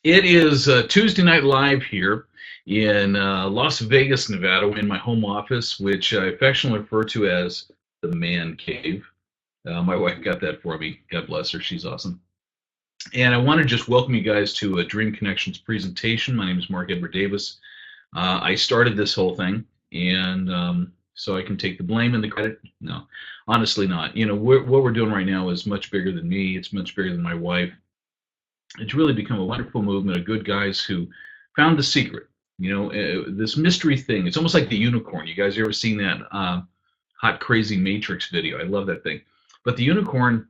It is Tuesday Night Live here in Las Vegas, Nevada, in my home office, which I affectionately refer to as the man cave. My wife got that for me. God bless her. She's awesome. And I want to just welcome you guys to a Dream Connections presentation. My name is Mark Edward Davis. I started this whole thing, and so I can take the blame and the credit. No, honestly, not. What we're doing right now is much bigger than me. It's much bigger than my wife. It's really become a wonderful movement of good guys who found the secret. This mystery thing. It's almost like the unicorn. You guys ever seen that hot, crazy Matrix video? I love that thing. But the unicorn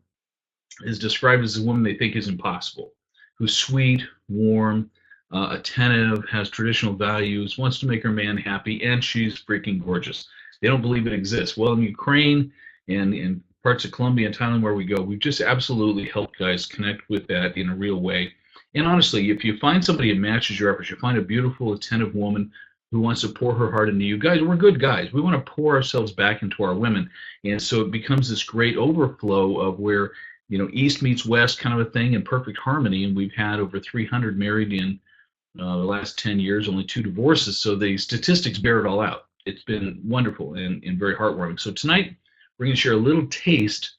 is described as a woman they think is impossible, who's sweet, warm, attentive, has traditional values, wants to make her man happy, and she's freaking gorgeous. They don't believe it exists. Well, in Ukraine and in parts of Colombia and Thailand where we go, we've just absolutely helped guys connect with that in a real way. And honestly, if you find somebody that matches your efforts, you find a beautiful, attentive woman who wants to pour her heart into you. Guys, we're good guys. We want to pour ourselves back into our women. And so it becomes this great overflow of where, East meets West kind of a thing in perfect harmony. And we've had over 300 married in the last 10 years, only 2 divorces. So the statistics bear it all out. It's been wonderful and very heartwarming. So tonight, we're going to share a little taste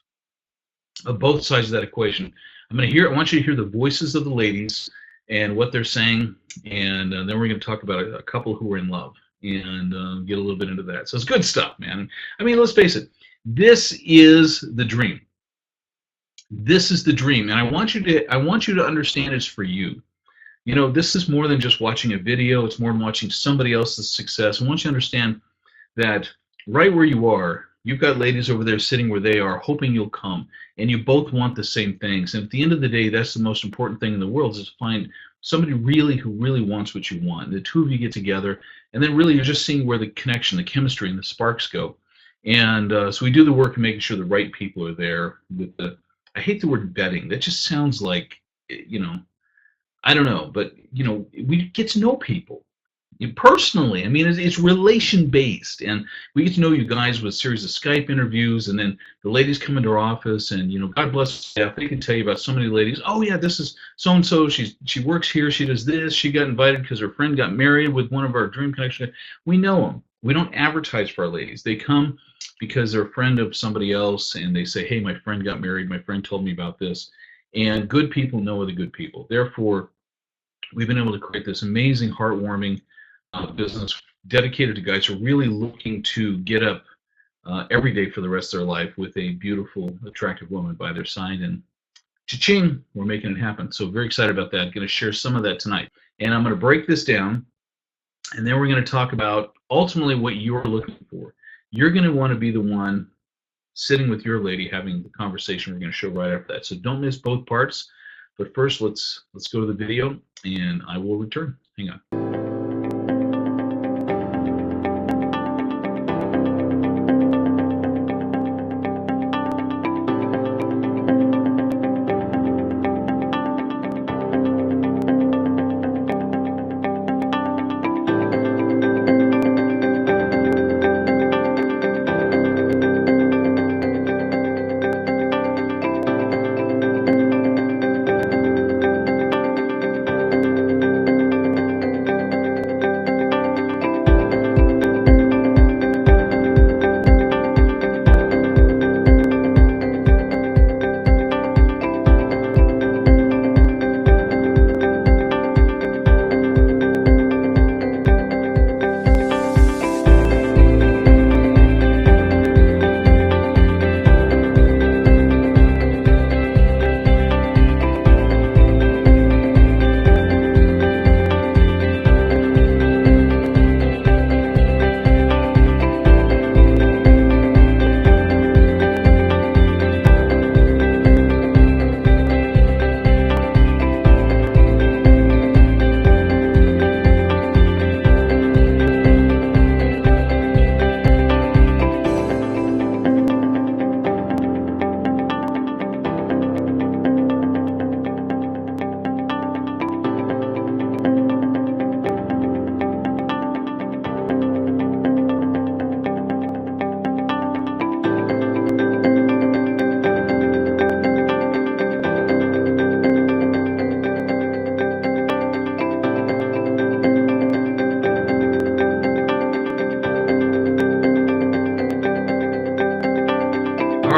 of both sides of that equation. I want you to hear the voices of the ladies and what they're saying, and then we're going to talk about a couple who are in love and get a little bit into that. So it's good stuff, man. I mean, let's face it. This is the dream. This is the dream, and I want you to understand it's for you. This is more than just watching a video. It's more than watching somebody else's success. I want you to understand that right where you are, you've got ladies over there sitting where they are, hoping you'll come, and you both want the same things. And at the end of the day, that's the most important thing in the world, is to find somebody who really wants what you want. The two of you get together, and then really you're just seeing where the connection, the chemistry, and the sparks go. And so we do the work of making sure the right people are there. I hate the word vetting. That just sounds like, I don't know, but we get to know people personally. I mean, it's relation based, and we get to know you guys with a series of Skype interviews, and then the ladies come into our office, and God bless the staff. They can tell you about so many ladies. Oh yeah, this is so and so. She works here. She does this. She got invited because her friend got married with one of our Dream Connection. We know them. We don't advertise for our ladies. They come because they're a friend of somebody else, and they say, hey, my friend got married. My friend told me about this. And good people know other good people. Therefore, we've been able to create this amazing, heartwarming business dedicated to guys who are really looking to get up every day for the rest of their life with a beautiful, attractive woman by their side. And cha-ching, we're making it happen. So very excited about that. Going to share some of that tonight. And I'm going to break this down, and then we're going to talk about ultimately what you're looking for. You're going to want to be the one sitting with your lady having the conversation we're going to show right after that. So don't miss both parts. But first, let's go to the video, and I will return. Hang on.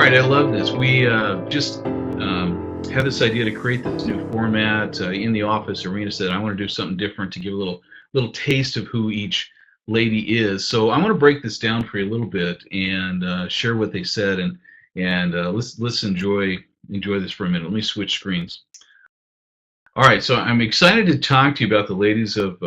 right, I love this. We just had this idea to create this new format in the office. Arena said, I want to do something different to give a little taste of who each lady is. So I want to break this down for you a little bit and share what they said, and let's enjoy this for a minute. Let me switch screens. All right, so I'm excited to talk to you about the ladies of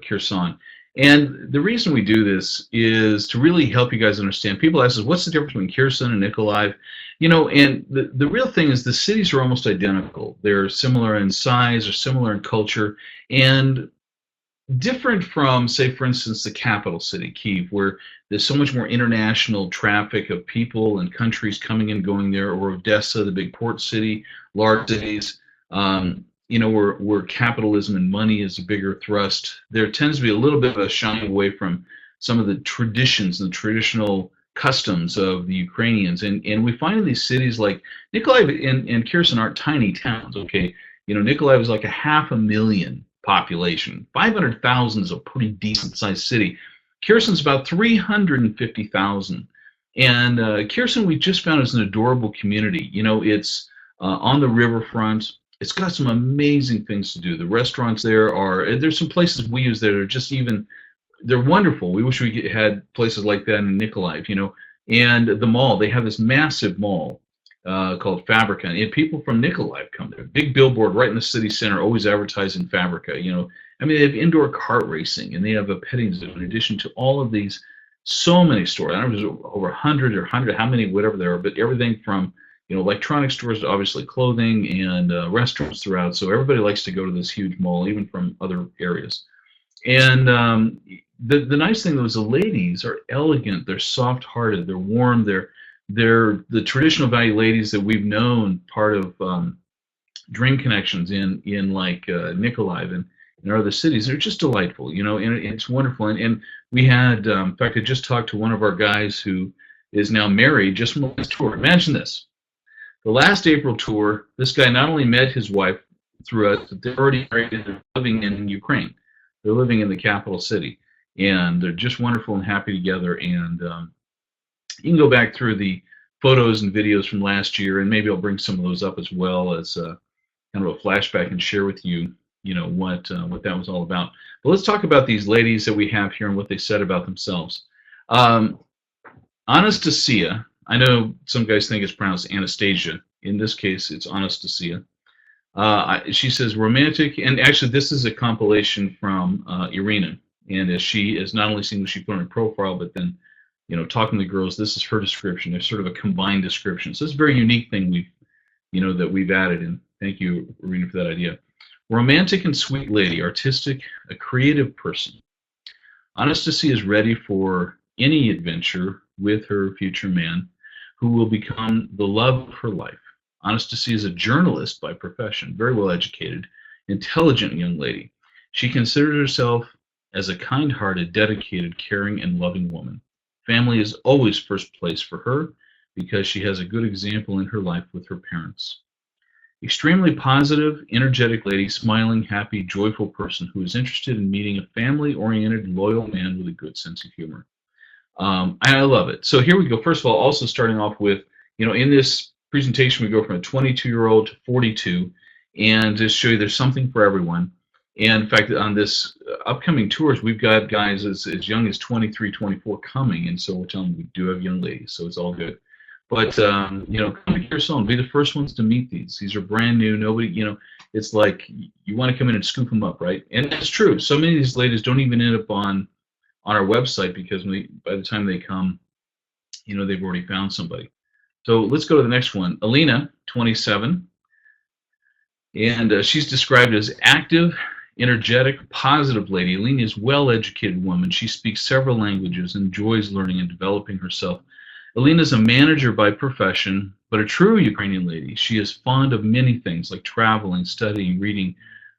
Kherson. And the reason we do this is to really help you guys understand. People ask us, what's the difference between Kherson and Mykolaiv? You know, and the real thing is the cities are almost identical. They're similar in size, or similar in culture, and different from, say, for instance, the capital city, Kyiv, where there's so much more international traffic of people and countries coming and going there, or Odessa, the big port city, large cities. You know, where capitalism and money is a bigger thrust, there tends to be a little bit of a shying away from some of the traditions and the traditional customs of the Ukrainians. And we find in these cities like Mykolaiv and Kherson aren't tiny towns, okay? You know, Mykolaiv is like a 500,000 population. 500,000 is a pretty decent-sized city. Kherson's about 350,000. And Kherson, we just found, is an adorable community. You know, it's on the riverfront. It's got some amazing things to do. The restaurants there's some places we use that are just they're wonderful. We wish we had places like that in Mykolaiv, you know. And the mall, they have this massive mall called Fabrica. And people from Mykolaiv come there. Big billboard right in the city center, always advertising Fabrica, you know. I mean, they have indoor kart racing, and they have a petting zoo in addition to all of these, so many stores. I don't know if there's over 100, how many, whatever there are, but everything from, you know, electronic stores, obviously clothing, and restaurants throughout. So everybody likes to go to this huge mall, even from other areas. And the nice thing, though, is the ladies are elegant. They're soft-hearted. They're warm. They're the traditional value ladies that we've known, part of Dream Connections in like Mykolaiv and in other cities. They're just delightful, you know, and it's wonderful. And we had, in fact, I just talked to one of our guys who is now married just from the last tour. Imagine this. The last April tour, this guy not only met his wife through us, but they're already married and they're living in Ukraine. They're living in the capital city, and they're just wonderful and happy together. And you can go back through the photos and videos from last year, and maybe I'll bring some of those up as well as kind of a flashback and share with you, you know, what that was all about. But let's talk about these ladies that we have here and what they said about themselves. Anastasia. I know some guys think it's pronounced Anastasia. In this case, it's Anastasia. She says romantic, and actually this is a compilation from Elena. And as she is not only seeing what she put on her profile, but then, you know, talking to the girls, this is her description. There's sort of a combined description. So it's a very unique thing we've added in. Thank you, Elena, for that idea. Romantic and sweet lady, artistic, a creative person. Anastasia is ready for any adventure with her future man, who will become the love of her life. Anastasia is a journalist by profession, very well educated, intelligent young lady. She considers herself as a kind-hearted, dedicated, caring, and loving woman. Family is always first place for her because she has a good example in her life with her parents. Extremely positive, energetic lady, smiling, happy, joyful person who is interested in meeting a family-oriented, loyal man with a good sense of humor. I love it. So here we go. First of all, also starting off with, you know, in this presentation, we go from a 22-year-old to 42, and just show you there's something for everyone. And in fact, on this upcoming tours, we've got guys as young as 23, 24 coming, and so we're telling them we do have young ladies, so it's all good. But, you know, come to Kherson, be the first ones to meet these. These are brand new. Nobody, you know, it's like you want to come in and scoop them up, right? And that's true. So many of these ladies don't even end up on our website because by the time they come, you know, they've already found somebody. So let's go to the next one. Elena, 27, and she's described as active, energetic, positive lady. Elena is a well-educated woman. She speaks several languages, enjoys learning and developing herself. Elena is a manager by profession, but a true Ukrainian lady. She is fond of many things like traveling, studying, reading,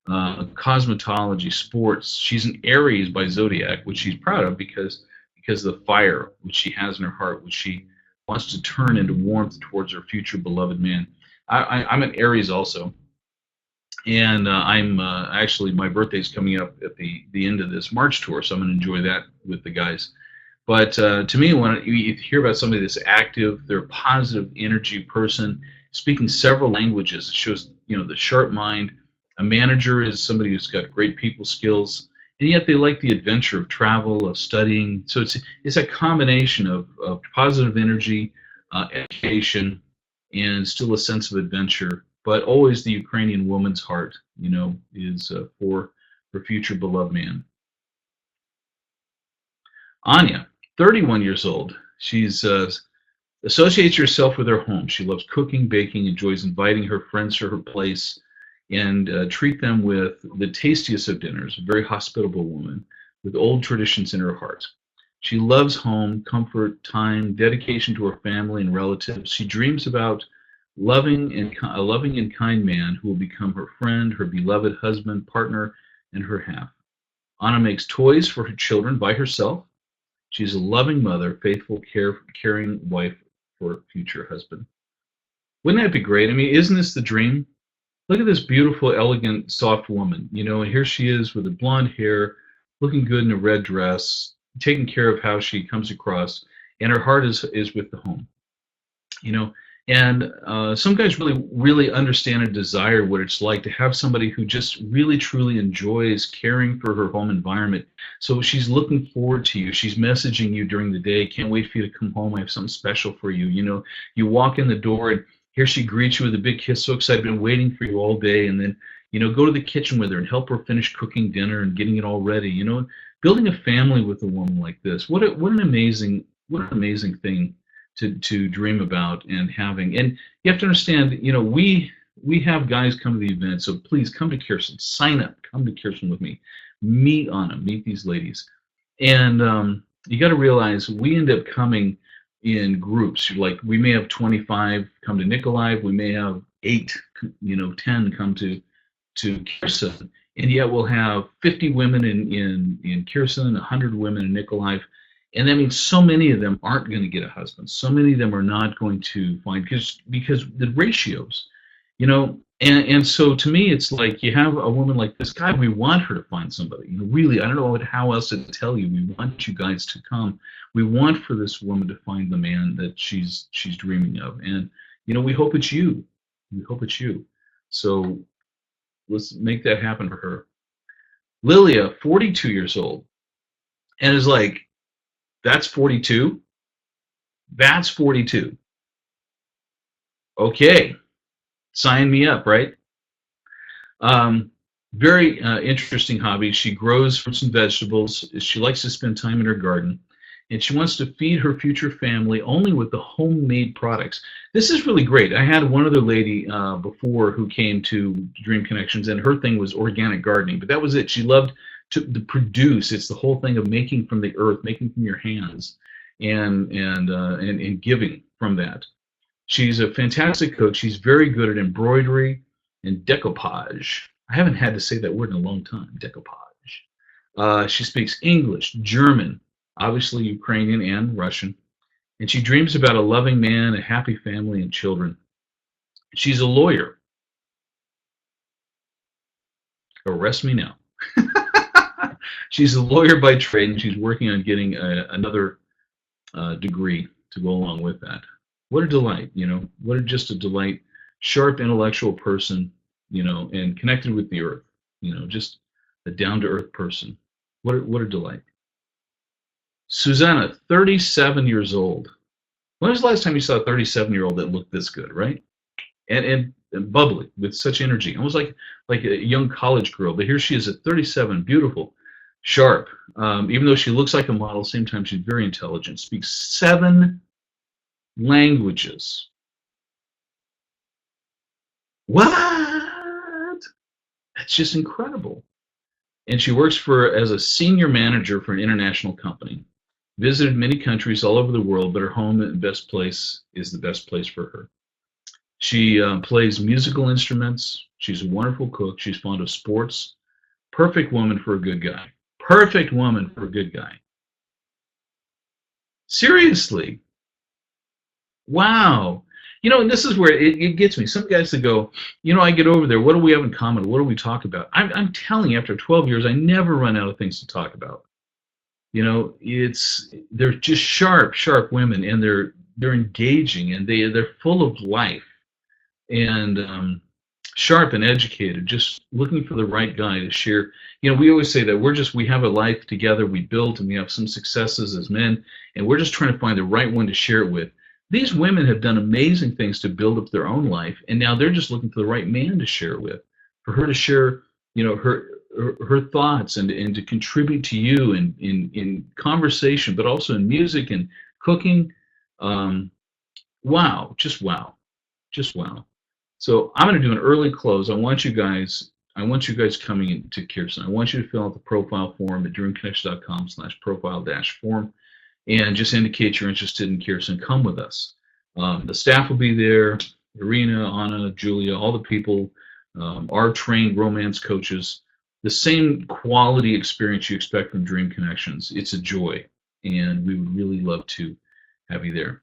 cosmetology, sports. She's an Aries by zodiac, which she's proud of because of the fire which she has in her heart, which she wants to turn into warmth towards her future beloved man. I'm an Aries also, and I'm actually, my birthday's coming up at the end of this March tour, so I'm going to enjoy that with the guys. But to me, when you hear about somebody that's active, they're a positive energy person, speaking several languages, it shows, the sharp mind. A manager is somebody who's got great people skills, and yet they like the adventure of travel, of studying. So it's a combination of positive energy, education, and still a sense of adventure. But always the Ukrainian woman's heart, is for her future beloved man. Anya, 31 years old. She's associates herself with her home. She loves cooking, baking, enjoys inviting her friends to her place, and treat them with the tastiest of dinners. A very hospitable woman with old traditions in her heart. She loves home, comfort, time, dedication to her family and relatives. She dreams about a loving and kind man who will become her friend, her beloved husband, partner, and her half. Anna makes toys for her children by herself. She's a loving mother, faithful, caring wife for a future husband. Wouldn't that be great? I mean, isn't this the dream? Look at this beautiful, elegant, soft woman, and here she is with the blonde hair, looking good in a red dress, taking care of how she comes across, and her heart is with the home, you know. And some guys really understand and desire what it's like to have somebody who just really truly enjoys caring for her home environment. So she's looking forward to you. She's messaging you during the day. Can't wait for you to come home. I have something special for you. You walk in the door and here she greets you with a big kiss. So excited. I've been waiting for you all day. And then, go to the kitchen with her and help her finish cooking dinner and getting it all ready. Building a family with a woman like this. What an amazing thing to dream about and having. And you have to understand, we have guys come to the event, so please come to Kherson, sign up, come to Kherson with me, meet Anna, meet these ladies. And you got to realize we end up coming in groups. Like we may have 25 come to Nikolaev, we may have 8, 10 come to Kherson, and yet we'll have 50 women in Kherson, 100 women in Nikolaev. And that means so many of them aren't going to get a husband. So many of them are not going to find, because the ratios, and so to me, it's like you have a woman like this. God, we want her to find somebody. Really, I don't know how else to tell you. We want you guys to come. We want for this woman to find the man that she's dreaming of. And, we hope it's you. We hope it's you. So let's make that happen for her. Lilia, 42 years old, and is like, that's 42? That's 42. Okay. Sign me up, right? Very interesting hobby. She grows fruits and vegetables. She likes to spend time in her garden. And she wants to feed her future family only with the homemade products. This is really great. I had one other lady before who came to Dream Connections, and her thing was organic gardening. But that was it. She loved to produce. It's the whole thing of making from the earth, making from your hands, and giving from that. She's a fantastic cook. She's very good at embroidery and decoupage. I haven't had to say that word in a long time. Decoupage. She speaks English, German, obviously Ukrainian and Russian, and she dreams about a loving man, a happy family, and children. She's a lawyer. Arrest me now. She's a lawyer by trade, and she's working on getting another degree to go along with that. What a delight, just a delight. Sharp intellectual person, and connected with the earth, just a down-to-earth person. What a delight. Susannah, 37 years old. When was the last time you saw a 37-year-old that looked this good, right? And bubbly, with such energy, almost like a young college girl. But here she is at 37, beautiful, sharp. Even though she looks like a model, same time she's very intelligent. Speaks 7 languages. What? That's just incredible. And she works as a senior manager for an international company. Visited many countries all over the world, but her home and best place is the best place for her. She plays musical instruments. She's a wonderful cook. She's fond of sports. Perfect woman for a good guy. Perfect woman for a good guy. Seriously. Wow. And this is where it gets me. Some guys that go, I get over there. What do we have in common? What do we talk about? I'm telling you, after 12 years, I never run out of things to talk about. they're just sharp women, and they're engaging, and they're full of life, and sharp and educated, just looking for the right guy to share. We always say that we have a life together, we built, and we have some successes as men, and we're just trying to find the right one to share it with. These women have done amazing things to build up their own life, and now they're just looking for the right man to share it with, for her to share, her thoughts, and to contribute to you in conversation, but also in music and cooking. Wow, just wow, just wow. So I'm going to do an early close. I want you guys coming into Kherson. I want you to fill out the profile form at dreamconnection.com/profile-form, and just indicate you're interested in Kherson. Come with us. The staff will be there. Irina, Anna, Julia, all the people are trained romance coaches. The same quality experience you expect from Dream Connections. It's a joy, and we would really love to have you there.